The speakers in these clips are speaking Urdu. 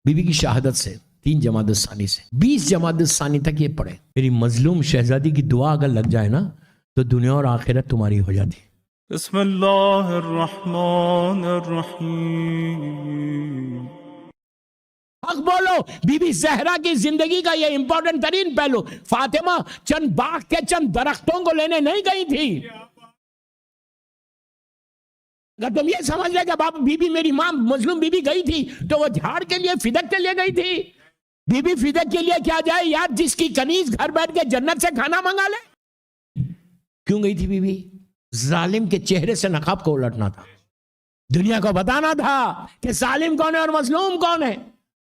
بی بی کی شہادت سے 3 جمادی الثانی سے 20 جمادی الثانی تک یہ پڑھے، میری مظلوم شہزادی کی دعا اگر لگ جائے نا تو دنیا اور آخرت تمہاری ہو جاتی۔ بسم اللہ الرحمن الرحیم۔ حق بولو، بی بی زہرا کی زندگی کا یہ امپورٹنٹ ترین پہلو، فاطمہ چند باغ کے چند درختوں کو لینے نہیں گئی تھی۔ اگر تم یہ سمجھ لے کہ باپ بی بی میری ماں مظلوم بی بی گئی تھی تو وہ جھاڑ کے لیے فدق کے لیے گئی تھی۔ بی بی فدق کے لیے کیا جائے یار، جس کی کنیز گھر بیٹھ کے جنت سے کھانا منگا لے۔ کیوں گئی تھی بی بی؟ ظالم کے چہرے سے نقاب کو الٹنا تھا، دنیا کو بتانا تھا کہ ظالم کون ہے اور مظلوم کون ہے۔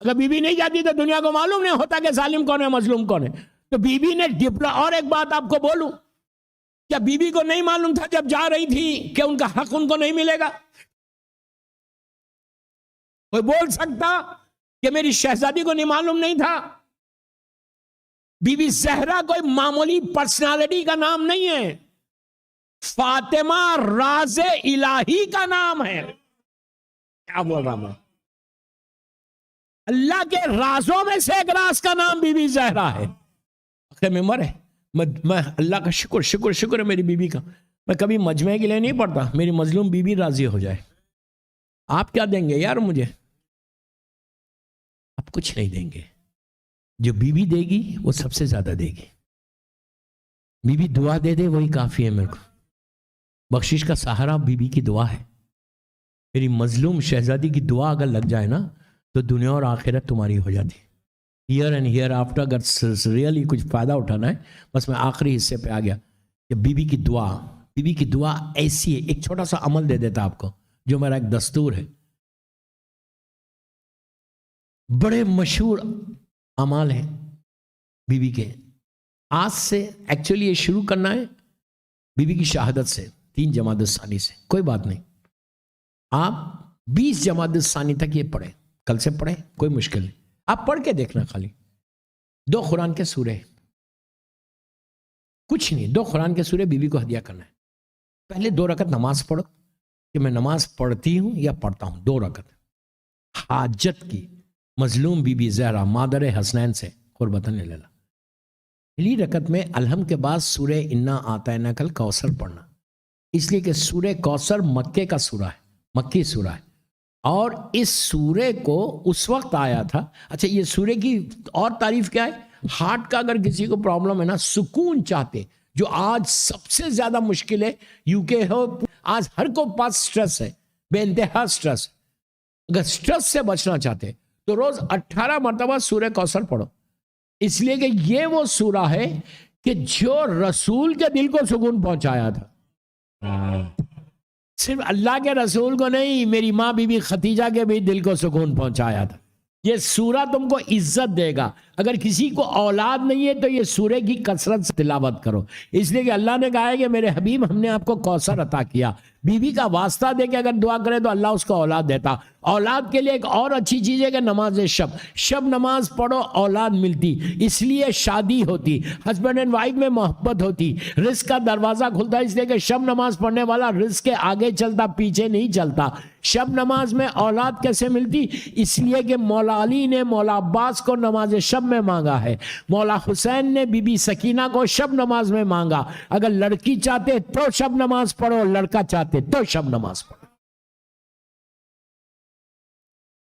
اگر بی بی نہیں جاتی تو دنیا کو معلوم نہیں ہوتا کہ ظالم کون ہے مظلوم کون ہے۔ تو بی بی نے اور ایک بات آپ کو بولوں، کیا بی بی کو نہیں معلوم تھا جب جا رہی تھی کہ ان کا حق ان کو نہیں ملے گا؟ کوئی بول سکتا کہ میری شہزادی کو نہیں معلوم نہیں تھا؟ بی بی زہرا کوئی معمولی پرسنالٹی کا نام نہیں ہے، فاطمہ راز الہی کا نام ہے۔ کیا بول رہا میں؟ اللہ کے رازوں میں سے ایک راز کا نام بی بی زہرا ہے۔ آخر میں مرے، میں اللہ کا شکر ہے میری بی بی کا، میں کبھی مجمع کے لیے نہیں پڑھتا، میری مظلوم بی بی راضی ہو جائے۔ آپ کیا دیں گے یار مجھے؟ آپ کچھ نہیں دیں گے، جو بی بی دے گی وہ سب سے زیادہ دے گی۔ بی بی دعا دے دے وہی کافی ہے میرے کو۔ بخشش کا سہارا بی بی کی دعا ہے۔ میری مظلوم شہزادی کی دعا اگر لگ جائے نا تو دنیا اور آخرت تمہاری ہو جاتی۔ ہیئر اینڈ ہیئر آفٹر اگر ریئلی کچھ فائدہ اٹھانا ہے، بس میں آخری حصے پہ آ گیا کہ بی بی کی دعا ایسی ہے۔ ایک چھوٹا سا عمل دے دیتا آپ کو جو میرا ایک دستور ہے، بڑے مشہور اعمال ہیں بی بی کے۔ آج سے ایکچولی یہ شروع کرنا ہے بی بی کی شہادت سے 3 جمادی الثانی سے، کوئی بات نہیں، آپ 20 جمادی الثانی تک یہ پڑھیں، کل سے پڑھیں، کوئی مشکل نہیں، آپ پڑھ کے دیکھنا، خالی 2 قرآن کے سورے، کچھ نہیں، 2 قرآن کے سورے بی بی کو ہدیہ کرنا ہے۔ پہلے 2 رکعت نماز پڑھو کہ میں نماز پڑھتی ہوں یا پڑھتا ہوں، 2 رکعت حاجت کی، مظلوم بی بی زہرا مادر حسنین سے قربتاً للہ۔ پہلی رکعت میں الحم کے بعد سورہ انا اعطیناک الکوثر پڑھنا، اس لیے کہ سورہ کوثر مکے کا سورہ ہے، مکی سورہ ہے، اور اس سورے کو اس وقت آیا تھا۔ اچھا، یہ سورے کی اور تعریف کیا ہے؟ ہارٹ کا اگر کسی کو پرابلم ہے نا، سکون چاہتے، جو آج سب سے زیادہ مشکل ہے، UK ہو، آج ہر کو پاس سٹریس ہے، بے انتہا سٹریس۔ اگر سٹریس سے بچنا چاہتے تو روز 18 مرتبہ سورہ کوثر پڑھو، اس لیے کہ یہ وہ سورہ ہے کہ جو رسول کے دل کو سکون پہنچایا تھا۔ صرف اللہ کے رسول کو نہیں، میری ماں بی بی ختیجہ کے بھی دل کو سکون پہنچایا تھا۔ یہ سورہ تم کو عزت دے گا۔ اگر کسی کو اولاد نہیں ہے تو یہ سورہ کی کثرت سے تلاوت کرو، اس لیے کہ اللہ نے کہا ہے کہ میرے حبیب ہم نے آپ کو کوثر عطا کیا۔ بی بی کا واسطہ دے کے اگر دعا کرے تو اللہ اس کو اولاد دیتا۔ اولاد کے لیے ایک اور اچھی چیز ہے کہ نماز شب نماز پڑھو، اولاد ملتی، اس لیے شادی ہوتی، ہسبینڈ اینڈ وائف میں محبت ہوتی، رزق کا دروازہ کھلتا، اس لیے کہ شب نماز پڑھنے والا رزق کے آگے چلتا، پیچھے نہیں چلتا۔ شب نماز میں اولاد کیسے ملتی؟ اس لیے کہ مولا علی نے مولا عباس کو نماز شب میں مانگا ہے، مولا حسین نے بی بی سکینہ کو شب نماز میں مانگا۔ اگر لڑکی چاہتے تو شب نماز پڑھو، لڑکا چاہتے تو شب نماز پڑھو۔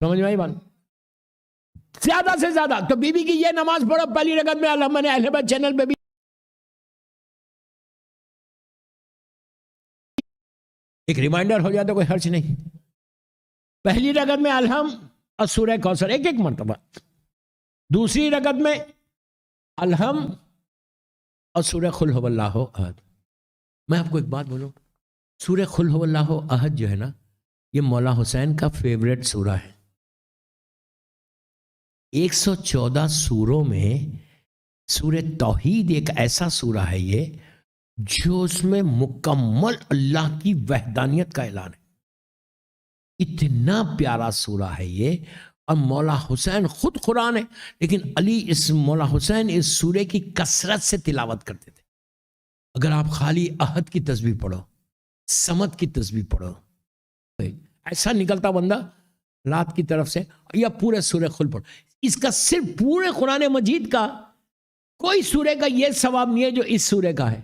سمجھ میں آئی بات؟ زیادہ سے زیادہ تو بی بی کی یہ نماز پڑھو پہلی رکعت میں، میں نے اہل بیت چینل پہ بھی ایک ریمائنڈر ہو جاتا، کوئی حرج نہیں۔ پہلی رکعت میں الحم اور سورہ کوثر ایک مرتبہ، دوسری رکعت میں الحم اور سورہ قل هو اللہ احد۔ میں آپ کو ایک بات بولوں، سورہ قل هو اللہ احد جو ہے نا، یہ مولا حسین کا فیوریٹ سورہ ہے۔ 114 سوروں میں سورہ توحید ایک ایسا سورہ ہے یہ، جو اس میں مکمل اللہ کی وحدانیت کا اعلان ہے۔ اتنا پیارا سورہ ہے یہ، اور مولا حسین خود قرآن ہے، لیکن علی مولا حسین اس سورے کی کثرت سے تلاوت کرتے تھے۔ اگر آپ خالی احد کی تسبیح پڑھو، صمد کی تسبیح پڑھو، ایسا نکلتا بندہ رات کی طرف سے، یا پورے سورہ خل پڑھو. اس کا صرف پورے قرآن مجید کا کوئی سورے کا یہ ثواب نہیں ہے جو اس سورے کا ہے.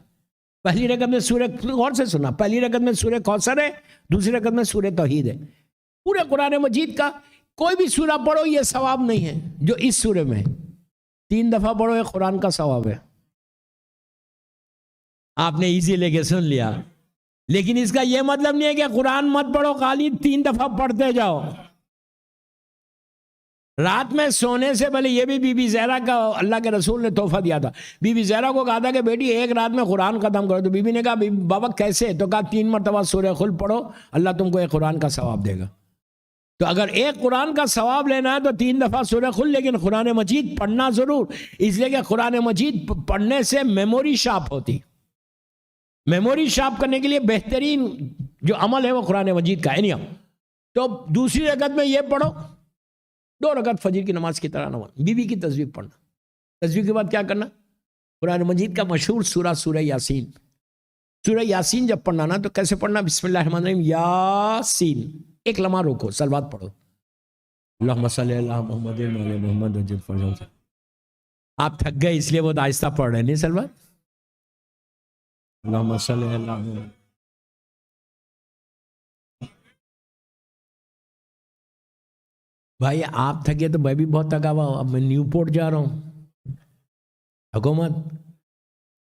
پہلی رکعت میں سورہ، غور سے سنا، پہلی رکعت میں سورہ کوثر ہے، دوسری رکعت میں سورہ توحید ہے. پورے قرآن مجید کا کوئی بھی سورہ پڑھو یہ ثواب نہیں ہے جو اس سورے میں ہے. 3 دفعہ پڑھو یہ قرآن کا ثواب ہے. آپ نے ایزی لے کے سن لیا، لیکن اس کا یہ مطلب نہیں ہے کہ قرآن مت پڑھو، خالی 3 دفعہ پڑھتے جاؤ. رات میں سونے سے پہلے، یہ بھی بی بی زہرا کا اللہ کے رسول نے تحفہ دیا تھا. بی بی زہرا کو کہا تھا کہ بیٹی ایک رات میں قرآن ختم کرو، تو بی بی نے کہا بابا کیسے؟ تو کہا 3 مرتبہ سورہ خل پڑھو، اللہ تم کو ایک قرآن کا ثواب دے گا. تو اگر ایک قرآن کا ثواب لینا ہے تو 3 دفعہ سورہ خل، لیکن قرآن مجید پڑھنا ضرور، اس لیے کہ قرآن مجید پڑھنے سے میموری شارپ ہوتی. میموری شارپ کرنے کے لیے بہترین جو عمل ہے وہ قرآن مجید کا ہے. تو دوسری رکعت میں یہ پڑھو، 2 رکعت فجر کی نماز کی طرح نماز. بی بی کی تصویر پڑھنا. تصویر کے بعد کیا کرنا؟ قرآن مجید کا مشہور سورہ سورہ یاسین. سورہ یاسین جب پڑھنا نا تو کیسے پڑھنا؟ بسم اللہ الرحمن الرحیم یاسین. ایک لمحہ روکو، صلوات پڑھو. اللہم صلی اللہ محمد وعلی محمد وجد فرجوں سے. آپ تھک گئے اس لیے وہ آہستہ پڑھ رہے نہیں صلوات. اللہم صلی اللہ محمد. بھائی آپ تھکے تو میں بھی بہت تھکا ہوا ہوں. اب میں نیو پورٹ جا رہا ہوں. حکومت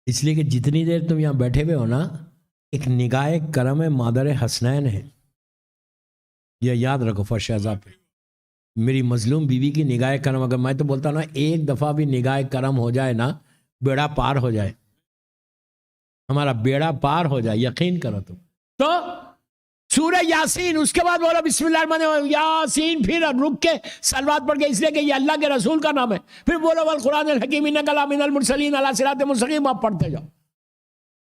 اس لیے کہ جتنی دیر تم یہاں بیٹھے ہوئے ہو نا، ایک نگاہ کرم مادر حسنین ہے، یہ یاد رکھو. فرش اعضاء پہ میری مظلوم بیوی کی نگاہ کرم، اگر میں تو بولتا ہوں نا ایک دفعہ بھی نگاہ کرم ہو جائے نا، بیڑا پار ہو جائے، ہمارا بیڑا پار ہو جائے، یقین کرو تم. تو سورہ یاسین، اس کے بعد بولو بسم اللہ الرحمن الرحیم یاسین، پھر رک کے صلوات پڑھ کے، اس لیے کہ یہ اللہ کے رسول کا نام ہے. پھر بولو والقرآن الحکیم انک لمن المرسلین علی صراط مستقیم. آپ پڑھتے جاؤ.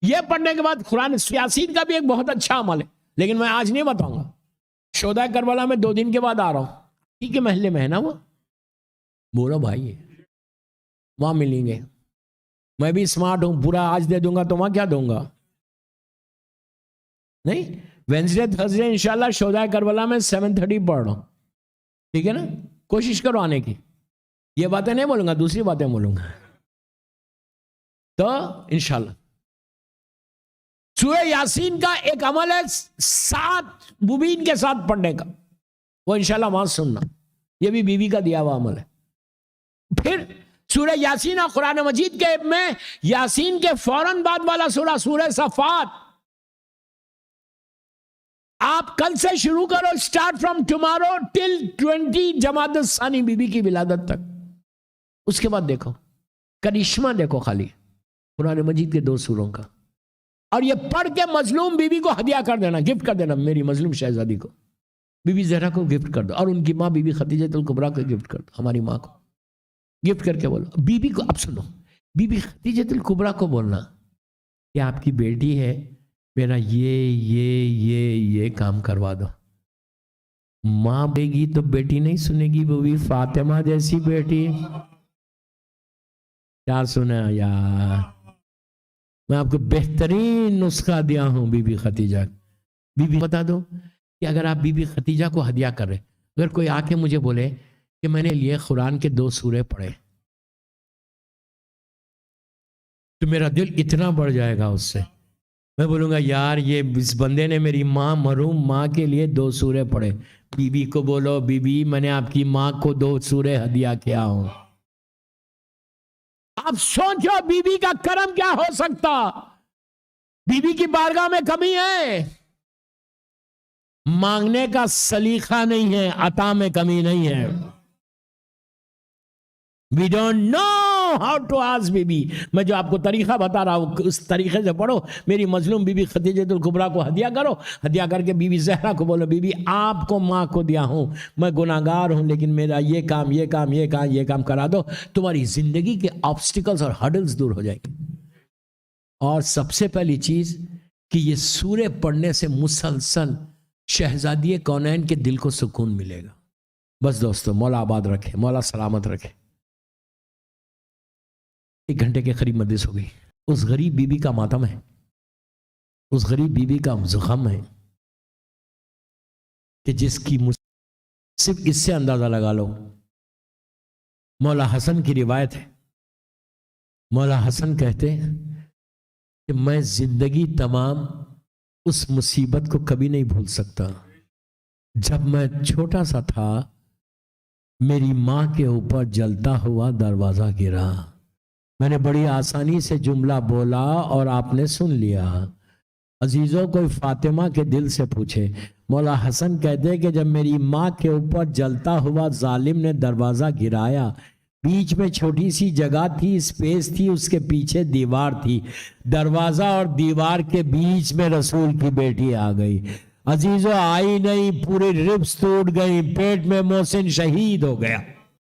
یہ پڑھنے کے بعد قرآن یاسین کا بھی ایک بہت اچھا عمل ہے، لیکن میں آج نہیں بتاؤں گا. شہداء کربلا میں 2 دن کے بعد آ رہا ہوں. ٹھیک ہے، محلے میں ہے نا وہ. بولو بھائی وہاں ملیں گے. میں بھی اسمارٹ ہوں، پورا آج دے دوں گا تو وہاں کیا دوں گا؟ نہیں، وینسڈے تھرسڈے انشاءاللہ شہداء کربلا میں 7:30 پڑھ رہا ہوں. ٹھیک ہے نا؟ کوشش کرو آنے کی. یہ باتیں نہیں بولوں گا، دوسری باتیں بولوں گا. تو انشاءاللہ سورہ یاسین کا ایک عمل ہے 7 مبین کے ساتھ پڑھنے کا، وہ انشاءاللہ وہاں سننا. یہ بھی بیوی کا دیا ہوا عمل ہے. پھر سورہ یاسین اور قرآن مجید کے میں یاسین کے فوراً بعد والا سورہ سورہ صفات، آپ کل سے شروع کرو. اسٹارٹ فرام ٹمارو ٹل 20 جمادی الثانی، بی بی کی ولادت تک. اس کے بعد دیکھو کرشمہ، دیکھو خالی قرآن مجید کے 2 سوروں کا. اور یہ پڑھ کے مظلوم بی بی کو ہدیہ کر دینا، گفٹ کر دینا. میری مظلوم شہزادی کو، بی بی زہرا کو گفٹ کر دو، اور ان کی ماں بی بی خدیجہ الکبریٰ کو گفٹ کر دو. ہماری ماں کو گفٹ کر کے بولو بی بی کو. اب سنو، بی بی خدیجہ الکبریٰ کو بولنا کہ آپ کی بیٹی ہے، میرا یہ کام کروا دو. ماں بے گی تو بیٹی نہیں سنے گی، وہ بھی فاطمہ جیسی بیٹی. کیا سنا یار؟ میں آپ کو بہترین نسخہ دیا ہوں بی بی خدیجہ. بی بی بتا دو کہ اگر آپ بی بی خدیجہ کو ہدیہ کر رہے، اگر کوئی آ کے مجھے بولے کہ میں نے لیے قرآن کے 2 سورے پڑھے، تو میرا دل اتنا بڑھ جائے گا اس سے. میں بولوں گا یار یہ اس بندے نے میری ماں، مرحوم ماں کے لیے 2 سورے پڑھے. بی بی کو بولو بی بی میں نے آپ کی ماں کو 2 سورے ہدیہ کیا ہوں. آپ سوچو بی بی کا کرم کیا ہو سکتا. بی بی کی بارگاہ میں کمی ہے، مانگنے کا سلیقہ نہیں ہے، عطا میں کمی نہیں ہے. We don't know how to ask Bibi. میں جو آپ کو طریقہ بتا رہا ہوں اس طریقے سے پڑھو. میری مظلوم بی بی خدیجہ الکبریٰ کو ہدیہ کرو. ہدیہ کر کے بی بی زہرا کو بولو بی بی آپ کو ماں کو دیا ہوں، میں گناہگار ہوں، لیکن میرا یہ کام کرا دو. تمہاری زندگی کے آبسٹیکلز اور ہڈلز دور ہو جائیں گے. اور سب سے پہلی چیز کہ یہ سورے پڑھنے سے مسلسل شہزادی کونین کے دل کو سکون ملے گا. بس دوستو، مولا آباد رکھے، مولا سلامت رکھے. 1 گھنٹے کے قریب مجلس ہو گئی. اس غریب بی بی کا ماتم ہے، اس غریب بی بی کا غم ہے کہ جس کی صرف اس سے اندازہ لگا لو. مولا حسن کی روایت ہے، مولا حسن کہتے ہیں کہ میں زندگی تمام اس مصیبت کو کبھی نہیں بھول سکتا. جب میں چھوٹا سا تھا میری ماں کے اوپر جلتا ہوا دروازہ گرا. میں نے بڑی آسانی سے جملہ بولا اور آپ نے سن لیا. عزیزوں کوئی فاطمہ کے دل سے پوچھے. مولا حسن کہتے ہیں کہ جب میری ماں کے اوپر جلتا ہوا ظالم نے دروازہ گرایا، بیچ میں چھوٹی سی جگہ تھی، اسپیس تھی، اس کے پیچھے دیوار تھی، دروازہ اور دیوار کے بیچ میں رسول کی بیٹی آ گئی. عزیزوں آئی نہیں، پوری ربس ٹوٹ گئی، پیٹ میں محسن شہید ہو گیا.